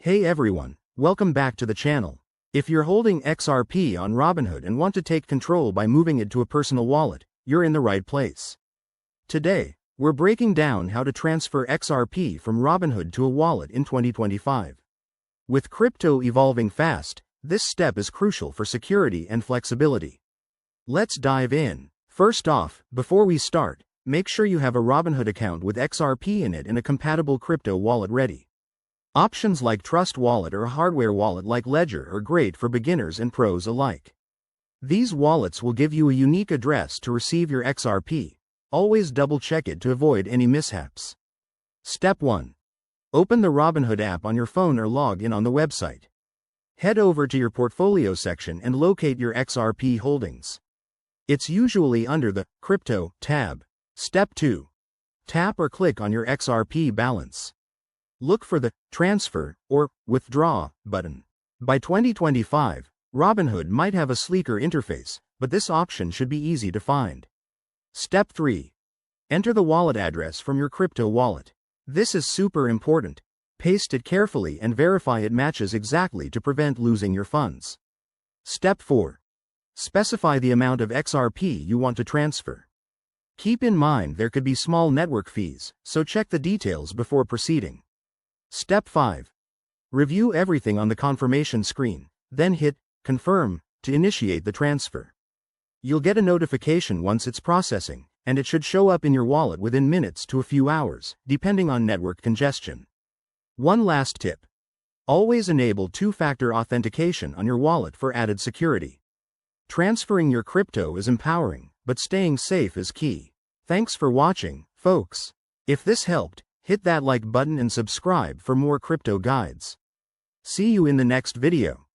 Hey everyone, welcome back to the channel. If you're holding XRP on Robinhood and want to take control by moving it to a personal wallet, you're in the right place. Today, we're breaking down how to transfer XRP from Robinhood to a wallet in 2025. With crypto evolving fast, this step is crucial for security and flexibility. Let's dive in. First off, before we start, make sure you have a Robinhood account with XRP in it and a compatible crypto wallet ready. Options like Trust Wallet or a hardware wallet like Ledger are great for beginners and pros alike. These wallets will give you a unique address to receive your XRP. Always double-check it to avoid any mishaps. Step 1. Open the Robinhood app on your phone or log in on the website. Head over to your portfolio section and locate your XRP holdings. It's usually under the Crypto tab. Step 2. Tap or click on your XRP balance. Look for the Transfer or Withdraw button. By 2025, Robinhood might have a sleeker interface, but this option should be easy to find. Step 3. Enter the wallet address from your crypto wallet. This is super important. Paste it carefully and verify it matches exactly to prevent losing your funds. Step 4. Specify the amount of XRP you want to transfer. Keep in mind there could be small network fees, so check the details before proceeding. Step 5. Review everything on the confirmation screen, then hit Confirm to initiate the transfer. You'll get a notification once it's processing, and it should show up in your wallet within minutes to a few hours, depending on network congestion. One last tip. Always enable two-factor authentication on your wallet for added security. Transferring your crypto is empowering, but staying safe is key. Thanks for watching, folks. If this helped, hit that like button and subscribe for more crypto guides. See you in the next video.